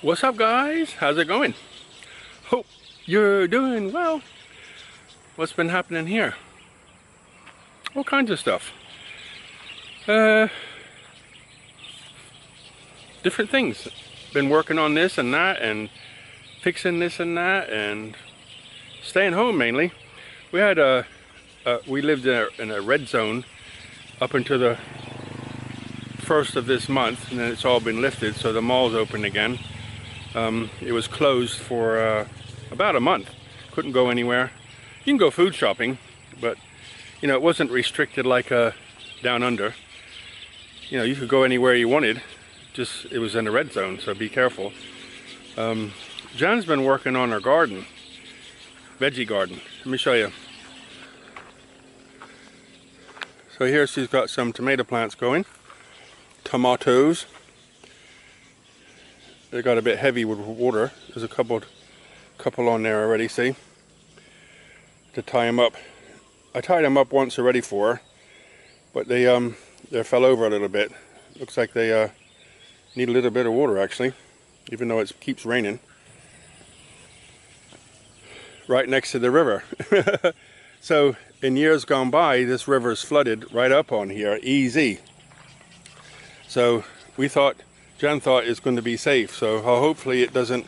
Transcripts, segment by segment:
What's up, guys? How's it going? Hope you're doing well. What's been happening here? All kinds of stuff. Different things. Been working on this and that and fixing this and that and staying home mainly. We had we lived in a red zone up until the first of this month, and then it's all been lifted, so the mall's open again. It was closed for about a month. Couldn't go anywhere. You can go food shopping, but you know, it wasn't restricted like down under. You know, you could go anywhere you wanted. Just it was in a red zone, so be careful. Jan's been working on her garden, veggie garden. Let me show you. So here she's got some tomato plants going, tomatoes. They got a bit heavy with water. There's a couple on there already, see? To tie them up. I tied them up once already for her, but they fell over a little bit. Looks like they need a little bit of water actually, even though it keeps raining. Right next to the river. So in years gone by, this river's flooded right up on here, easy. So we thought, Jan thought it's going to be safe, so hopefully it doesn't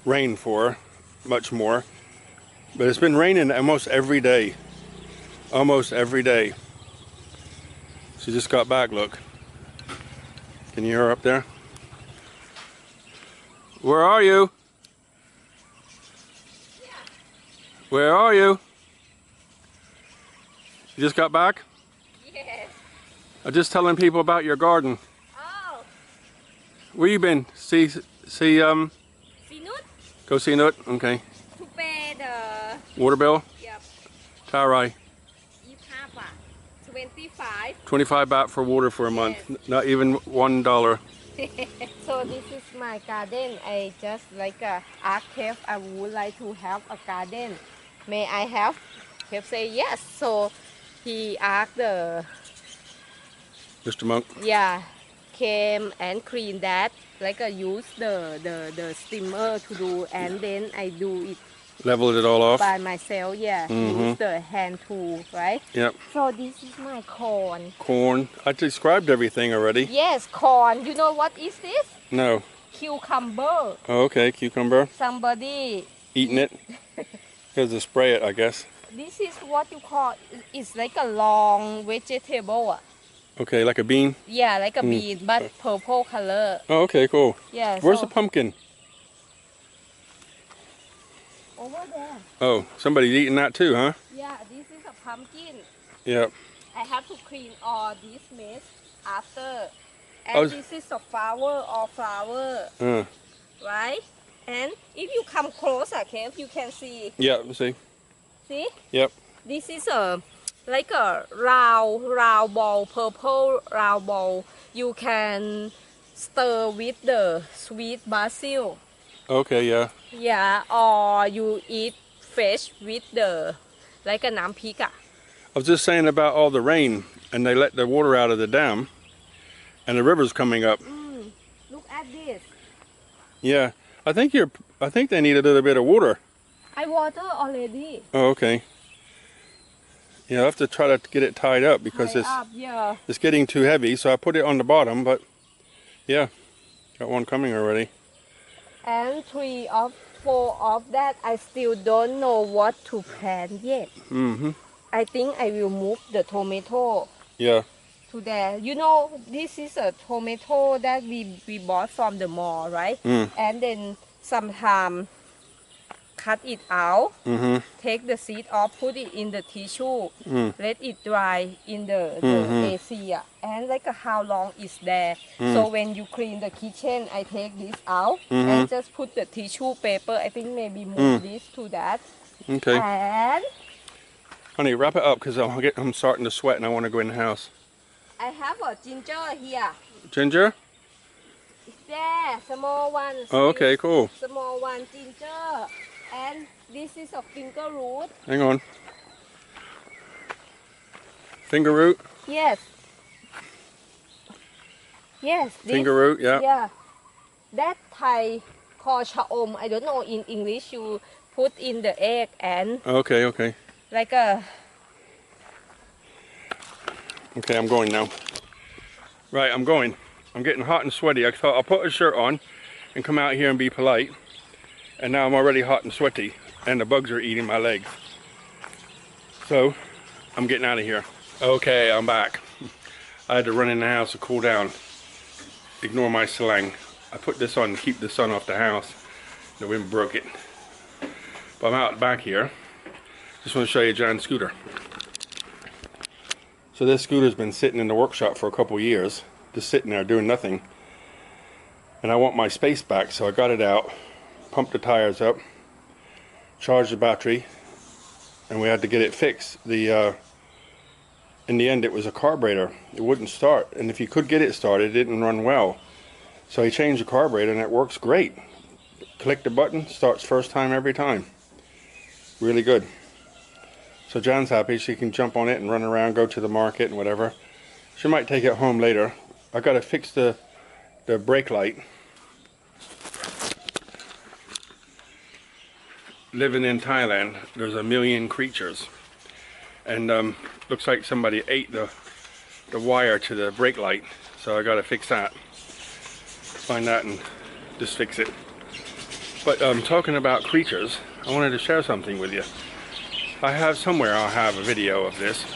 rain for much more. But it's been raining almost every day. Almost every day. She just got back, look. Can you hear her up there? Where are you? Yeah. Where are you? You just got back? Yes. I'm just telling people about your garden. Oh. Where you been? See Sinut? Go see Nut? Okay. To pay the... Water bill? Yep. Tarai. 25 baht. 25. 25 baht for water for a month. Yes. Not even $1. So this is my garden. I just like ask Kev, I would like to have a garden. May I have? Kev say yes. So he asked the... Mr. Monk. Yeah. Came and clean that. Like use the steamer to do, and then I do it Leveled it all off. by myself. Yeah. Use the hand tool, right? Yep. So this is my corn. Corn. I described everything already. Yes, corn. You know what is this? No. Cucumber. Oh, okay. Cucumber. Somebody Eating it. Because to spray it, I guess. This is what you call, it's like a long vegetable. Okay, like a bean. Yeah, like a bean, but purple color. Oh, okay, cool. Yeah. Where's so, the pumpkin? over there. Oh, somebody's eating that too, huh? Yeah, this is a pumpkin. Yep. I have to clean all this mess after. And Oh. this is a flower or flower, Uh, right? And if you come closer, Kev, you can see. yeah, let's see. See? Yep. This is like a round ball, purple round ball. You can stir with the sweet basil. Okay, yeah. Yeah, or you eat fresh with the like a น้ำพริก I was just saying about all the rain, and they let the water out of the dam, and the river's coming up. Look at this. Yeah, I think they need a little bit of water. I water already. Oh, okay. Yeah, I have to try to get it tied up because Tie up, yeah. it's getting too heavy. So I put it on the bottom, but yeah, got one coming already. And 3 or 4 of that, I still don't know what to plant yet. I think I will move the tomato Yeah. to there. You know, this is a tomato that we bought from the mall, right? And then sometimes cut it out, take the seed off, put it in the tissue, let it dry in the AC. And like how long is there. So when you clean the kitchen, I take this out and just put the tissue paper. I think maybe move this to that. Okay. And Honey, wrap it up because I'm starting to sweat and I want to go in the house. I have a ginger here. Ginger? There, small one. Oh, okay, cool. Small one ginger. And this is a finger root. Hang on. Finger root? Yes. Yes. Finger root, yeah. Yeah. That Thai called chaom. I don't know in English. You put in the egg and Okay, okay. like a. Okay, I'm going now. Right, I'm going. I'm getting hot and sweaty. I thought I'll put a shirt on and come out here and be polite. And now I'm already hot and sweaty, and the bugs are eating my legs. So, I'm getting out of here. Okay, I'm back. I had to run in the house to cool down. Ignore my slang. I put this on to keep the sun off the house. The wind broke it. But I'm out back here. Just want to show you John's scooter. So this scooter's been sitting in the workshop for a couple years, just sitting there doing nothing. And I want my space back, so I got it out, pumped the tires up, charged the battery, and we had to get it fixed. In the end, it was a carburetor. It wouldn't start, and if you could get it started, it didn't run well. So he changed the carburetor, and it works great. Click the button, starts first time every time. Really good. So John's happy. She can jump on it and run around, go to the market and whatever. She might take it home later. I got to fix the brake light. Living in Thailand, there's a million creatures. And looks like somebody ate the wire to the brake light. So I got to fix that. Find that and just fix it. But talking about creatures, I wanted to share something with you. I have somewhere, I'll have a video of this,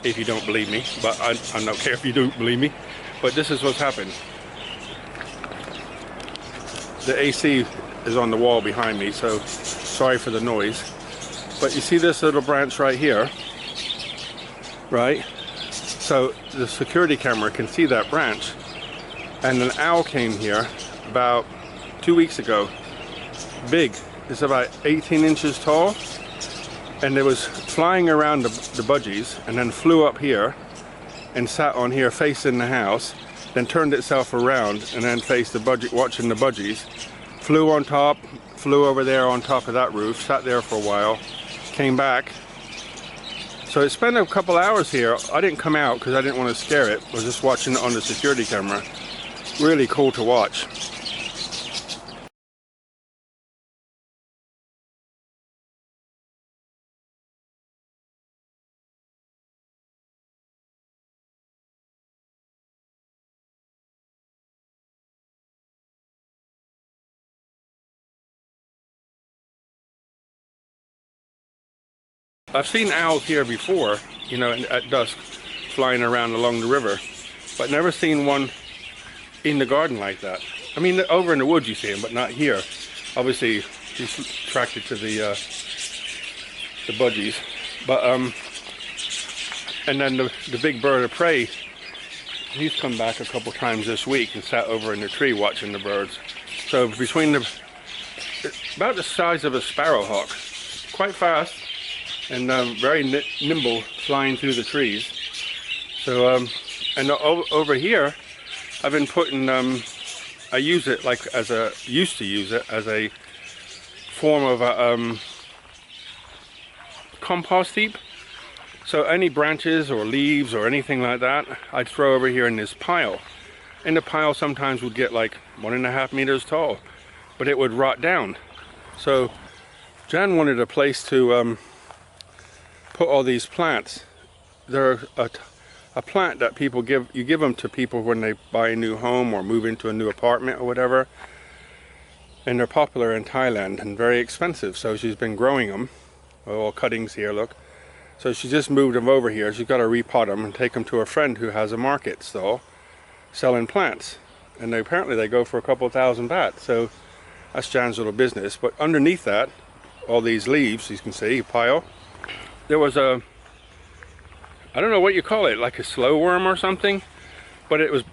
if you don't believe me, but I don't care if you don't believe me, but this is what's happened. The AC is on the wall behind me, so sorry for the noise. But you see this little branch right here, right? So the security camera can see that branch, and an owl came here about 2 weeks ago. Big, it's about 18 inches tall. And it was flying around the budgies and then flew up here and sat on here facing the house, then turned itself around and then faced the budgie, watching the budgies. Flew on top, flew over there on top of that roof, sat there for a while, came back. So it spent a couple hours here. I didn't come out because I didn't want to scare it. I was just watching it on the security camera. Really cool to watch. I've seen owls here before, you know, at dusk, flying around along the river, but never seen one in the garden like that. I mean, over in the woods you see them, but not here. Obviously, he's attracted to the budgies. But and then the big bird of prey, he's come back a couple times this week and sat over in the tree watching the birds. So between about the size of a sparrowhawk, quite fast. And very nimble, flying through the trees. So, and over here, I've been putting, I use it like used to use it as a form of a compost heap. So any branches or leaves or anything like that, I'd throw over here in this pile. And the pile sometimes would get like 1.5 meters tall, but it would rot down. So Jan wanted a place to put all these plants. They're a plant that people give them to people when they buy a new home or move into a new apartment or whatever, and they're popular in Thailand and very expensive. So she's been growing them. All cuttings here, look. So she just moved them over here. She's got to repot them and take them to a friend who has a market stall selling plants, and apparently they go for a couple $1,000 baht. So that's Jan's little business. But underneath that, all these leaves, you can see, a pile. There was I don't know what you call it, like a slow worm or something, but it was,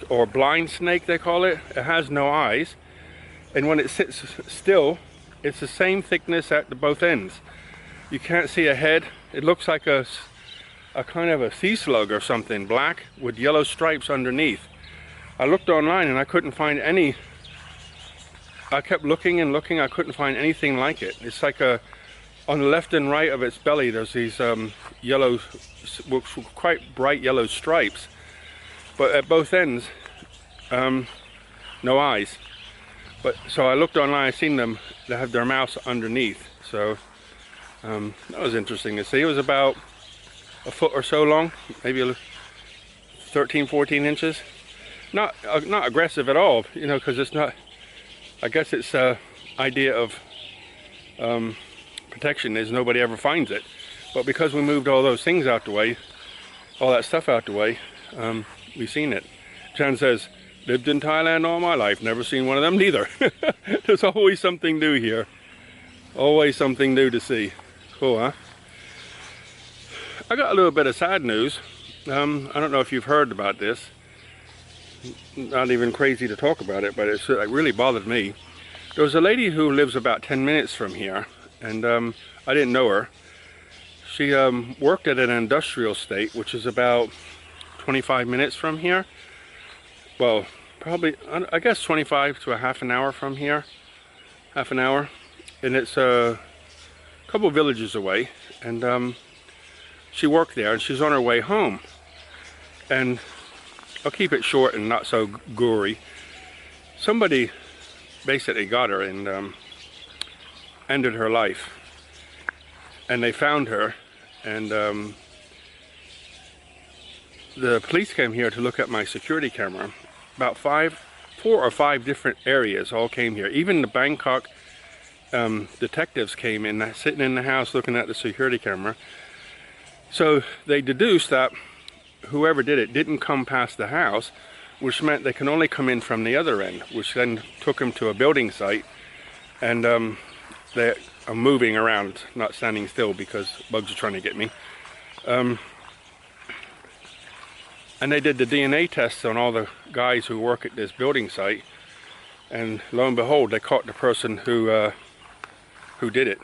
or blind snake they call it. It has no eyes, and when it sits still, it's the same thickness at both ends. You can't see a head. It looks like a kind of a sea slug or something, black with yellow stripes underneath. I looked online and I couldn't find any. I kept looking and looking, I couldn't find anything like it. It's like on the left and right of its belly, there's these yellow, quite bright yellow stripes. But at both ends, no eyes. But so I looked online, I seen them, they have their mouths underneath. So that was interesting to see. It was about a foot or so long, maybe 13, 14 inches. Not aggressive at all, you know, because it's not, I guess it's idea of protection is nobody ever finds it. But because we moved all those things out the way, all that stuff out the way, we seen it. Chan says, lived in Thailand all my life, never seen one of them neither. There's always something new here. Always something new to see. Cool, huh? I got a little bit of sad news. I don't know if you've heard about this. Not even crazy to talk about it, but it really bothered me. There was a lady who lives about 10 minutes from here, and I didn't know her. She worked at an industrial estate, which is about 25 minutes from here. Well, probably, I guess 25 to a half an hour from here. Half an hour. And it's a couple villages away. And she worked there, and she's on her way home. And I'll keep it short and not so gory. Somebody basically got her and ended her life. And they found her, and the police came here to look at my security camera. About 4 or 5 different areas all came here. Even the Bangkok detectives came in, sitting in the house looking at the security camera. So they deduced that whoever did it didn't come past the house, which meant they can only come in from the other end, which then took them to a building site. And they are moving around, not standing still because bugs are trying to get me. And they did the DNA tests on all the guys who work at this building site, and lo and behold, they caught the person who did it.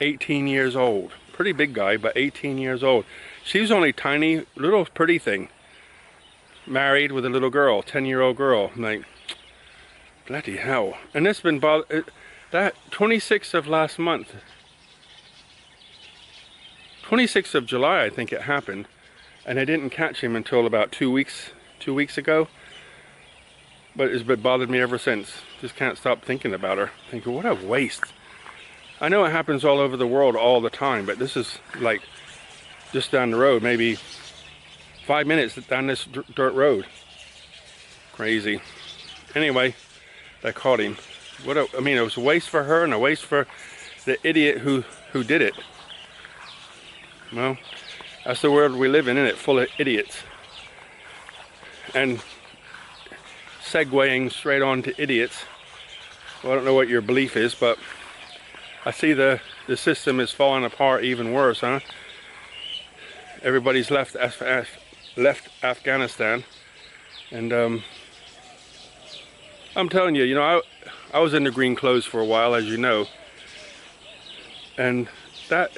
18 years old. Pretty big guy, but 18 years old. She was only tiny, little pretty thing. Married with a little girl, 10-year-old girl. I'm like, bloody hell. And this been that 26th of last month. 26th of July, I think it happened. And I didn't catch him until about 2 weeks ago. But it's been bothered me ever since. Just can't stop thinking about her. Thinking, what a waste. I know it happens all over the world all the time, but this is like just down the road, maybe 5 minutes down this dirt road. Crazy. Anyway, they caught him. I mean, it was a waste for her and a waste for the idiot who did it. Well, that's the world we live in, isn't it? Full of idiots. And segueing straight on to idiots. Well, I don't know what your belief is, but I see the system is falling apart even worse, huh? Everybody's left Afghanistan, and I'm telling you, you know, I was in the green clothes for a while, as you know, and that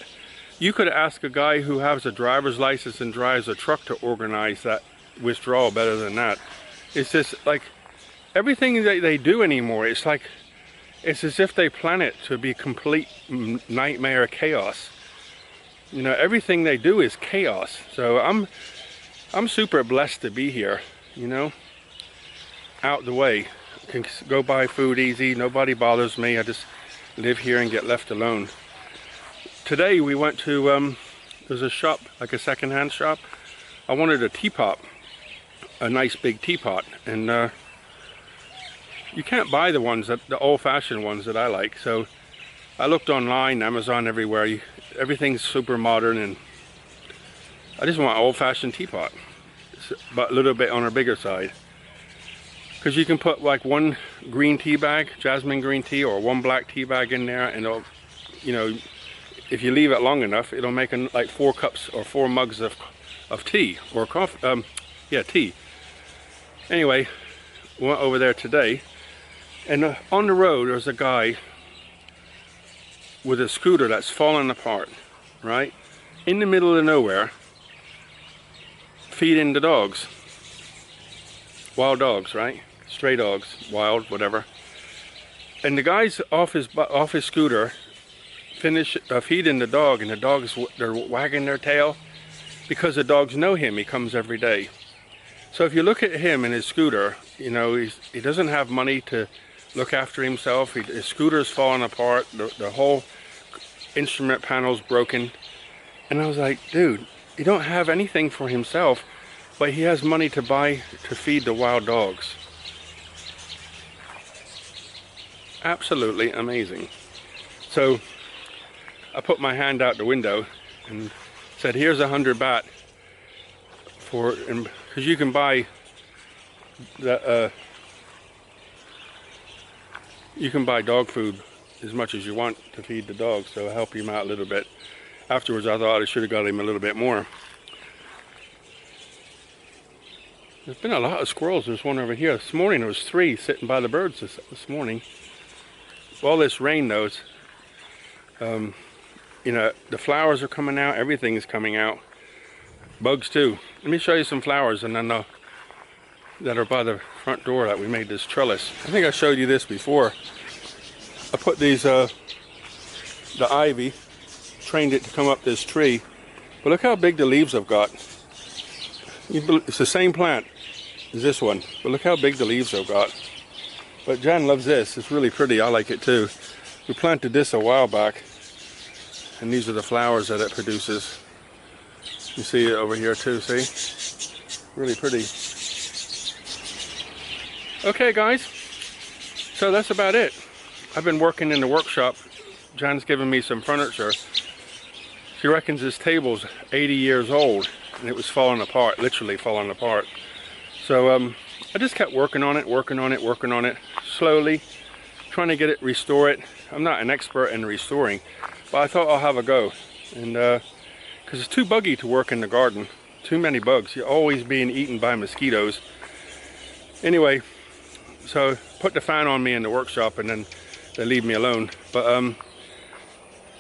you could ask a guy who has a driver's license and drives a truck to organize that withdrawal better than that. It's just like everything that they do anymore, it's like it's as if they plan it to be complete nightmare chaos. You know, everything they do is chaos. So I'm super blessed to be here, you know, out the way. I can go buy food easy, nobody bothers me. I just live here and get left alone. Today we went to, there's a shop, like a secondhand shop. I wanted a teapot, a nice big teapot, and you can't buy the old-fashioned ones that I like. So I looked online, Amazon, everywhere. Everything's super modern, and I just want an old-fashioned teapot, but a little bit on a bigger side. Because you can put like one green tea bag, jasmine green tea, or one black tea bag in there, and it'll, you know, if you leave it long enough, it'll make like 4 cups or 4 mugs of tea or coffee. Yeah, tea. Anyway, we went over there today, and on the road there's a guy with a scooter that's falling apart, right? In the middle of nowhere, feeding the dogs. Wild dogs, right? Stray dogs, wild, whatever. And the guy's off his scooter, feeding the dog, and the dogs, they're wagging their tail because the dogs know him. He comes every day. So if you look at him and his scooter, you know, he doesn't have money to look after himself. His scooter's falling apart. The whole instrument panel's broken. And I was like, dude, he don't have anything for himself, but he has money to buy to feed the wild dogs. Absolutely amazing. So I put my hand out the window and said, here's 100 baht for, because you can buy the you can buy dog food as much as you want to feed the dogs, so I'll help him out a little bit. Afterwards I thought I should have got him a little bit more. There's been a lot of squirrels. There's one over here. This morning there was 3 sitting by the birds this morning. All this rain though, it's, you know, the flowers are coming out, everything is coming out. Bugs too. Let me show you some flowers and then that are by the front door that we made this trellis. I think I showed you this before. I put these, the ivy, trained it to come up this tree. But look how big the leaves have got. It's the same plant as this one, but look how big the leaves have got. But Jan loves this. It's really pretty. I like it too. We planted this a while back, and these are the flowers that it produces. You see it over here too, see? Really pretty. Okay guys, so that's about it. I've been working in the workshop. Jan's given me some furniture. She reckons this table's 80 years old and it was falling apart, literally falling apart. So I just kept working on it, slowly, trying to get it, restore it. I'm not an expert in restoring, but I thought I'll have a go. And because it's too buggy to work in the garden, too many bugs. You're always being eaten by mosquitoes. Anyway, so put the fan on me in the workshop and then they leave me alone. But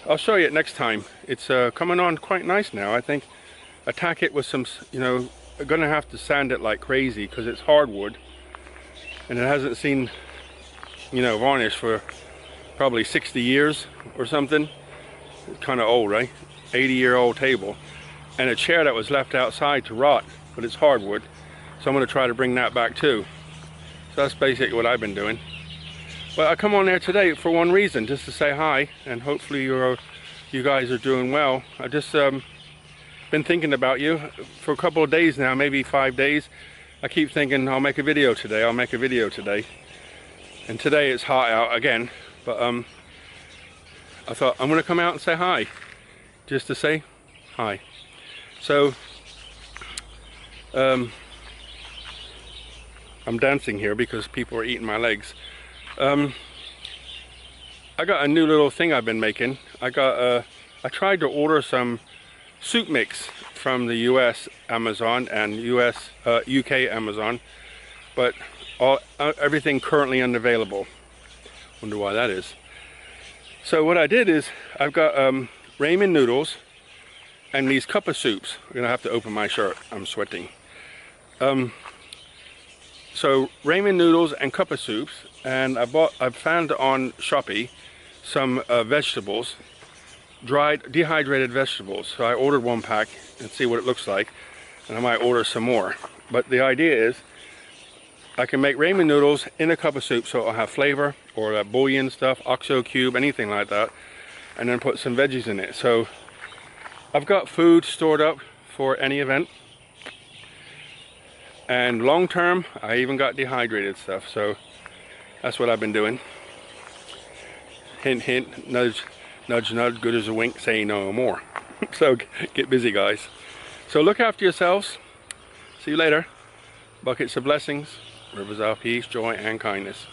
I'll show you it next time. It's coming on quite nice now. I think attack it with some, you know, I'm gonna have to sand it like crazy because it's hardwood and it hasn't seen, you know, varnish for probably 60 years or something. It's kind of old, right? 80-year-old table, and a chair that was left outside to rot, but it's hardwood, so I'm going to try to bring that back too. So that's basically what I've been doing. But I come on there today for one reason, just to say hi, and hopefully you guys are doing well. I just been thinking about you for a couple of days now, maybe 5 days. I keep thinking I'll make a video today, I'll make a video today. And today it's hot out again, but I thought I'm gonna come out and say hi, just to say hi. So I'm dancing here because people are eating my legs. I got a new little thing I've been making. I tried to order some soup mix from the US Amazon and UK Amazon, but everything currently unavailable. Wonder why that is. So what I did is I've got ramen noodles and these cup of soups. I'm gonna have to open my shirt, I'm sweating. So ramen noodles and cup of soups, and I found on Shopee some vegetables, dried dehydrated vegetables. So I ordered 1 pack and see what it looks like, and I might order some more. But the idea is I can make ramen noodles in a cup of soup so it'll have flavor, or that bouillon stuff, oxo cube, anything like that, and then put some veggies in it. So I've got food stored up for any event, and long term I even got dehydrated stuff. So that's what I've been doing. Hint hint, nudge nudge nudge, good as a wink, say no more. So get busy guys. So look after yourselves. See you later. Buckets of blessings, rivers of peace, joy and kindness.